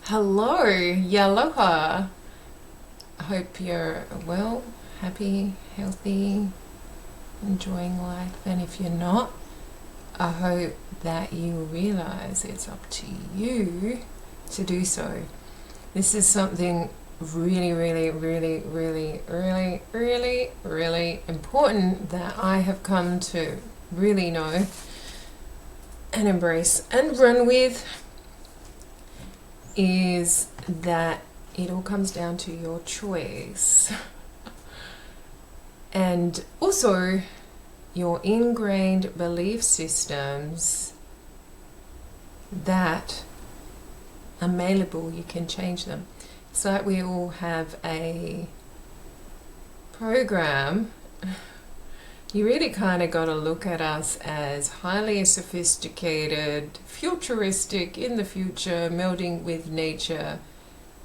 Hello, Yaloha. I hope you're well, happy, healthy, enjoying life. And if you're not, I hope that you realize it's up to you to do so. This is something really important that I have come to really know and embrace and run with, is that it all comes down to your choice and also your ingrained belief systems that are malleable. You can change them. It's like we all have a program. You really kind of got to look at us as highly sophisticated, futuristic, in the future, melding with nature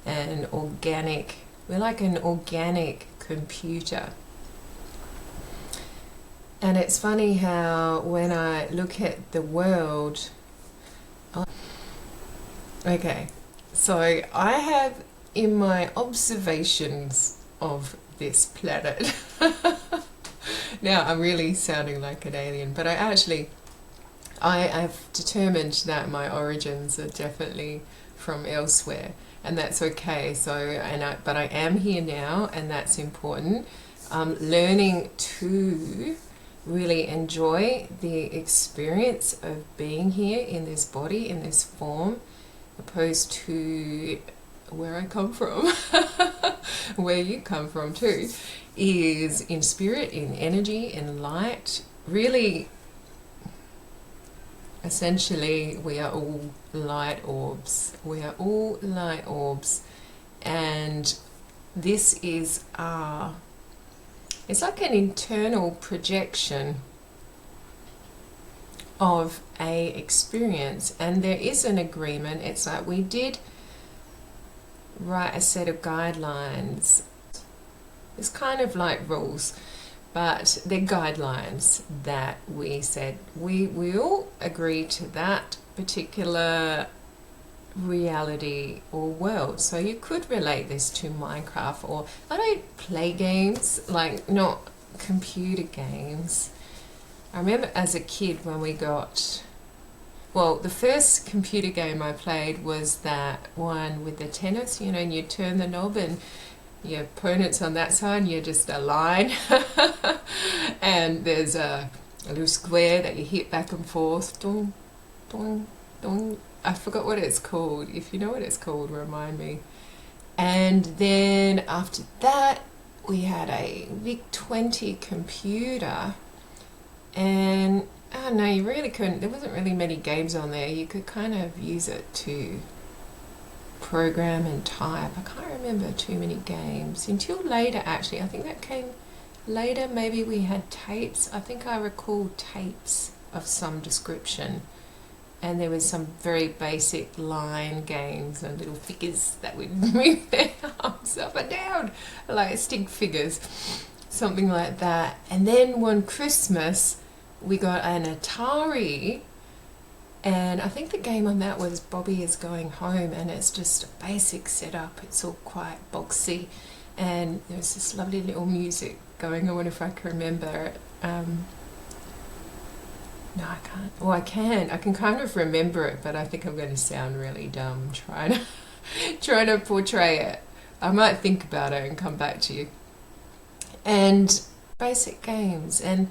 and organic. We're like an organic computer. And it's funny how when I look at the world, okay, so I have in my observations of this planet, now I'm really sounding like an alien, but I have determined that my origins are definitely from elsewhere, and that's okay. So, but I am here now, and that's important. Learning to really enjoy the experience of being here in this body, in this form, opposed to where I come from, where you come from too, is in spirit, in energy, in light. Really, essentially, we are all light orbs. We are all light orbs, and this is it's like an internal projection of a experience, and there is an agreement. It's like we did write a set of guidelines. It's kind of like rules, but they're guidelines that we said we all agree to that particular reality or world. So you could relate this to Minecraft, or I don't play games, like not computer games. I remember as a kid when we got, well, the first computer game I played was that one with the tennis, and you turn the knob and your opponent's on that side and you're just a line and there's a little square that you hit back and forth. Dong, dong, dong. I forgot what it's called. If you know what it's called, remind me. And then after that, we had a VIC-20 computer, and I don't know, you really couldn't, there wasn't really many games on there. You could kind of use it to program and type. I can't remember too many games until later, actually. I think that came later. Maybe we had tapes. I think I recall tapes of some description, and there was some very basic line games and little figures that would move their arms up and down like stick figures, something like that. And then one Christmas we got an Atari, and I think the game on that was Bobby Is Going Home, and it's just a basic setup. It's all quite boxy, and there's this lovely little music going on, if I can remember it. No, I can't. Well, I can. I can kind of remember it, but I think I'm going to sound really dumb trying to portray it. I might think about it and come back to you. And basic games, and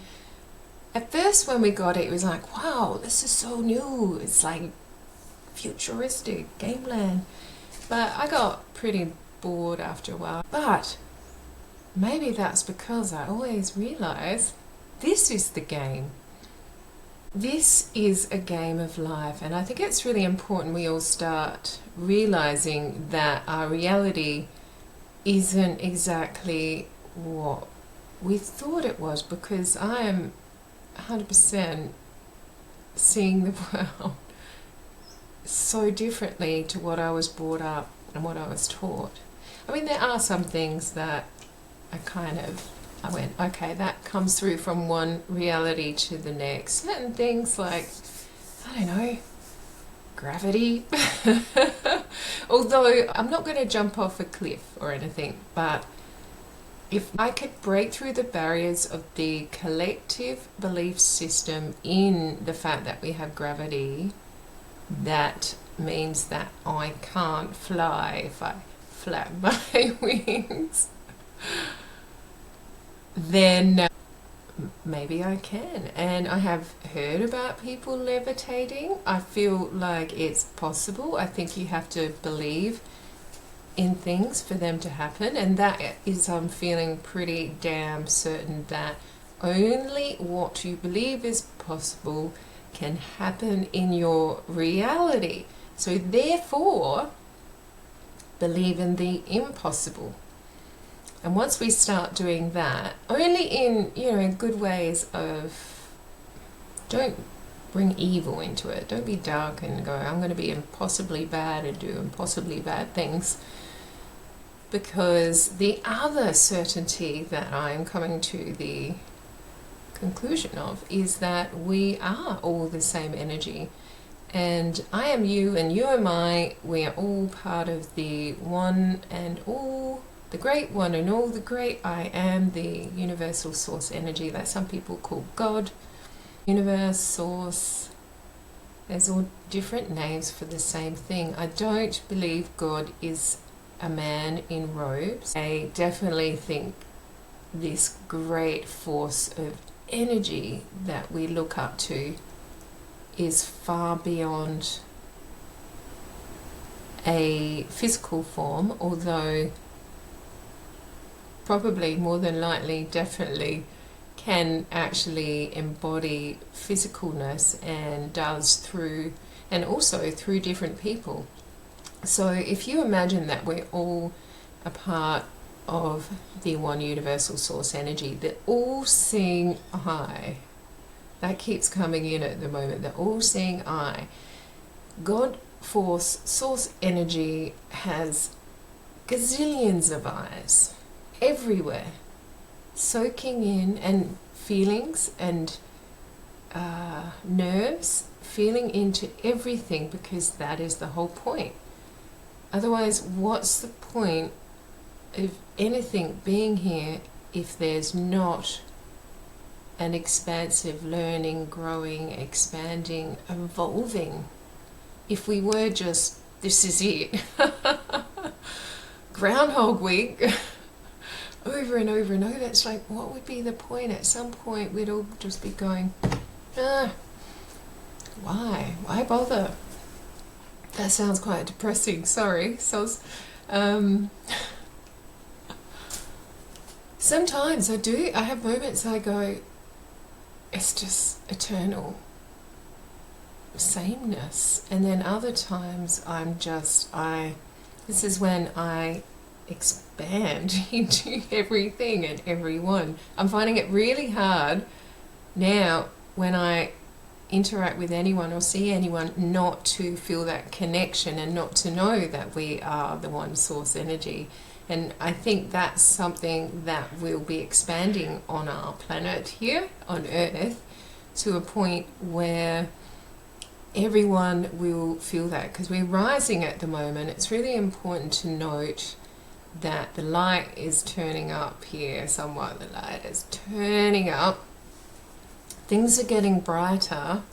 at first when we got it, it was like, wow, this is so new. It's like futuristic gameland. But I got pretty bored after a while. But maybe that's because I always realize this is the game. This is a game of life, and I think it's really important we all start realizing that our reality isn't exactly what we thought it was, because I am 100% seeing the world so differently to what I was brought up and what I was taught. I mean, there are some things that I went, okay, that comes through from one reality to the next. Certain things like, I don't know, gravity. Although I'm not going to jump off a cliff or anything, but if I could break through the barriers of the collective belief system in the fact that we have gravity, that means that I can't fly if I flap my wings, then maybe I can. And I have heard about people levitating. I feel like it's possible. I think you have to believe in things for them to happen, and that is, I'm feeling pretty damn certain that only what you believe is possible can happen in your reality. So therefore, believe in the impossible. And once we start doing that, only in, good ways of, don't bring evil into it. Don't be dark and go, I'm going to be impossibly bad and do impossibly bad things. Because the other certainty that I'm coming to the conclusion of is that we are all the same energy. And I am you and you am I. We are all part of the one and all, the great one and all, the great I am, the universal source energy that some people call God, universe, source. There's all different names for the same thing. I don't believe God is a man in robes. I definitely think this great force of energy that we look up to is far beyond a physical form, although probably more than likely definitely can actually embody physicalness, and does through, and also through different people. So if you imagine that we're all a part of the one universal source energy, the all-seeing eye, that keeps coming in at the moment, the all-seeing eye. God force, source energy has gazillions of eyes everywhere, soaking in, and feelings and nerves, feeling into everything, because that is the whole point. Otherwise, what's the point of anything being here if there's not an expansive learning, growing, expanding, evolving? If we were just, this is it, Groundhog Week, over and over and over, it's like, what would be the point? At some point, we'd all just be going, why? Why bother? That sounds quite depressing, sorry. Sometimes I have moments I go, it's just eternal sameness. And then other times this is when I expand into everything and everyone. I'm finding it really hard now when I interact with anyone or see anyone not to feel that connection and not to know that we are the one source energy. And I think that's something that will be expanding on our planet here on Earth to a point where everyone will feel that, because we're rising at the moment. It's really important to note that the light is turning up here somewhat. The light is turning up. Things are getting brighter,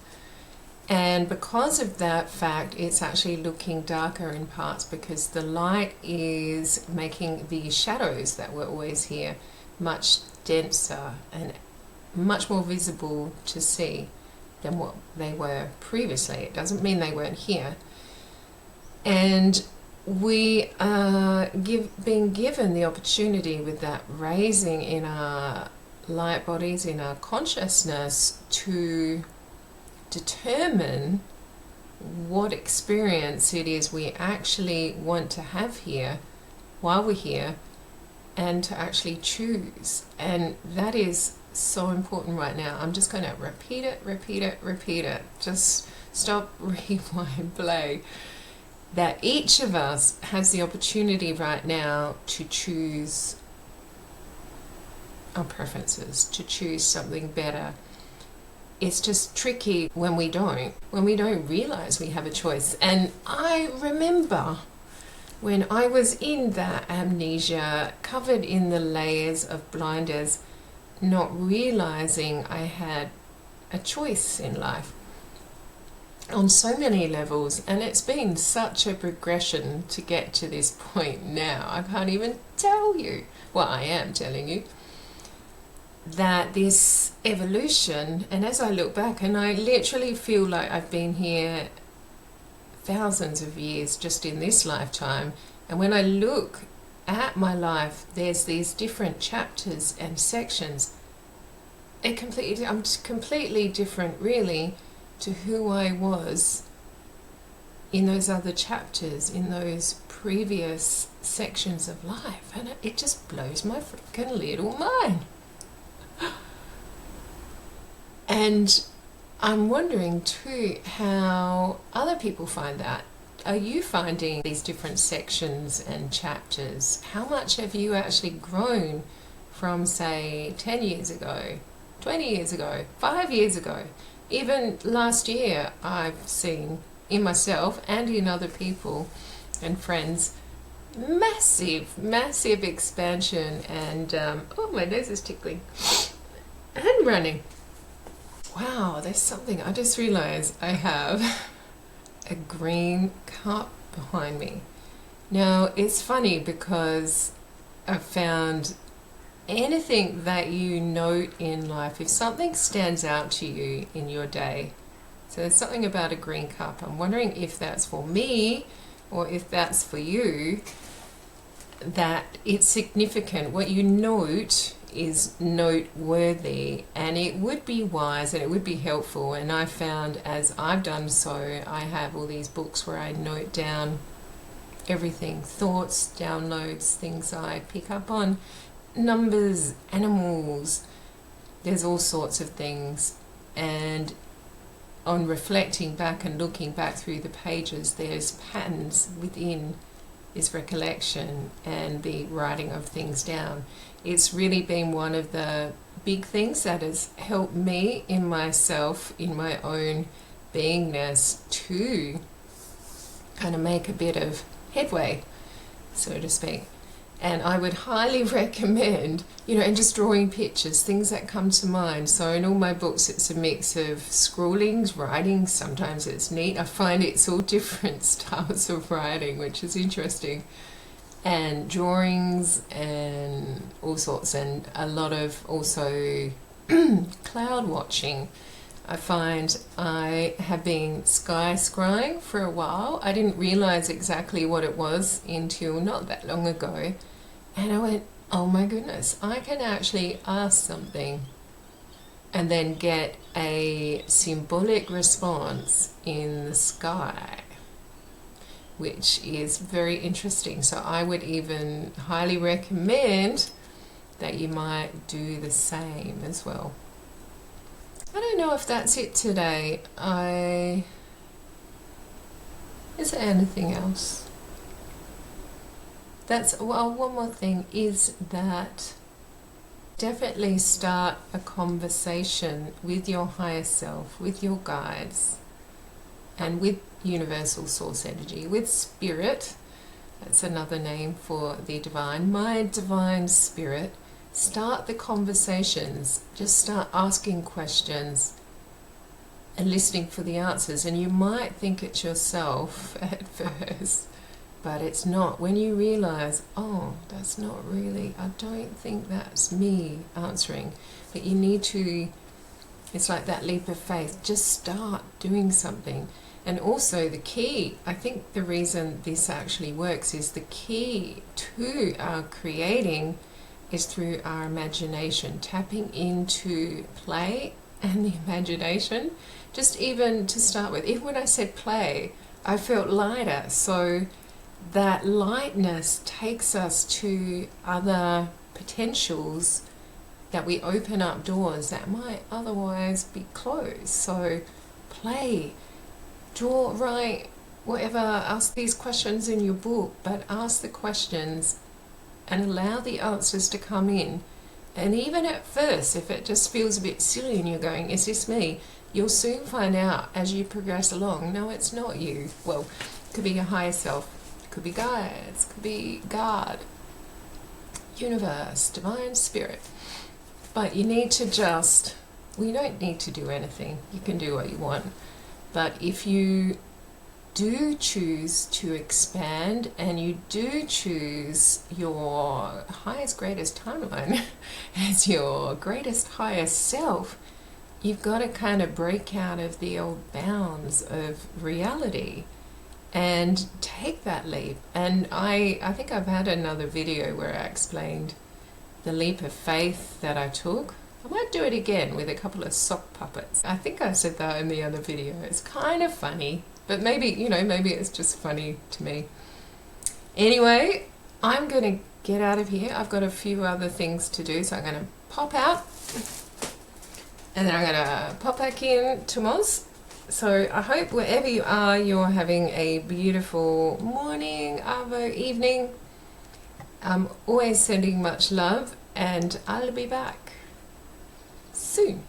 and because of that fact, it's actually looking darker in parts, because the light is making the shadows that were always here much denser and much more visible to see than what they were previously. It doesn't mean they weren't here. And we are being given the opportunity with that raising in our light bodies, in our consciousness, to determine what experience it is we actually want to have here while we're here, and to actually choose. And that is so important right now. I'm just going to repeat it. Just stop, rewind, play. That each of us has the opportunity right now to choose our preferences, to choose something better. it's just tricky when we don't realize we have a choice. And I remember when I was in that amnesia, covered in the layers of blinders, not realizing I had a choice in life on so many levels. And it's been such a progression to get to this point now. I can't even tell you, well, I am telling you, that this evolution, and as I look back, and I literally feel like I've been here thousands of years just in this lifetime, and when I look at my life, there's these different chapters and sections. I'm completely different really to who I was in those other chapters, in those previous sections of life, and it just blows my freaking little mind. And I'm wondering too how other people find that. Are you finding these different sections and chapters? How much have you actually grown from, say, 10 years ago, 20 years ago, 5 years ago? Even last year, I've seen in myself and in other people and friends massive expansion, and oh, my nose is tickling, and running. Wow, there's something, I just realized I have a green cup behind me. Now, it's funny because I found anything that you note in life, if something stands out to you in your day, so there's something about a green cup. I'm wondering if that's for me or if that's for you, that it's significant. What you note is noteworthy, and it would be wise and it would be helpful. And I found, as I've done so, I have all these books where I note down everything, thoughts, downloads, things I pick up on, numbers, animals, there's all sorts of things. And on reflecting back and looking back through the pages, there's patterns within this recollection and the writing of things down. It's really been one of the big things that has helped me in myself, in my own beingness, to kind of make a bit of headway, so to speak. And I would highly recommend, and just drawing pictures, things that come to mind. So in all my books, it's a mix of scrawlings, writing. Sometimes it's neat. I find it's all different styles of writing, which is interesting. And drawings and all sorts, and a lot of also cloud watching. I find I have been sky scrying for a while. I didn't realize exactly what it was until not that long ago. And I went, oh my goodness, I can actually ask something and then get a symbolic response in the sky, which is very interesting. So I would even highly recommend that you might do the same as well. I don't know if that's it today. Is there anything else? One more thing is that definitely start a conversation with your higher self, with your guides, and with universal source energy, with spirit. That's another name for the divine, my divine spirit. Start the conversations. Just start asking questions and listening for the answers. And you might think it's yourself at first, but it's not. When you realize, oh, that's not really, I don't think that's me answering. But you need to, it's like that leap of faith. Just start doing something. And also the key, I think the reason this actually works is the key to our creating is through our imagination, tapping into play and the imagination. Just even to start with, even when I said play, I felt lighter. So that lightness takes us to other potentials, that we open up doors that might otherwise be closed. So play, draw, write, whatever, ask these questions in your book, but ask the questions and allow the answers to come in And even at first, if it just feels a bit silly and you're going, is this me? You'll soon find out as you progress along, no, it's not you. Well, it could be your higher self, it could be guides, it could be God, universe, divine spirit. But you need to just, well, you don't need to do anything. You can do what you want. But if you do choose to expand and you do choose your highest, greatest timeline as your greatest, highest self, you've got to kind of break out of the old bounds of reality and take that leap. And I think I've had another video where I explained the leap of faith that I took. I might do it again with a couple of sock puppets. I think I said that in the other video. It's kind of funny, but maybe, you know, maybe it's just funny to me. Anyway, I'm going to get out of here. I've got a few other things to do, so I'm going to pop out and then I'm going to pop back in to Moz. So I hope wherever you are, you're having a beautiful morning, arvo, evening. I'm always sending much love, and I'll be back soon.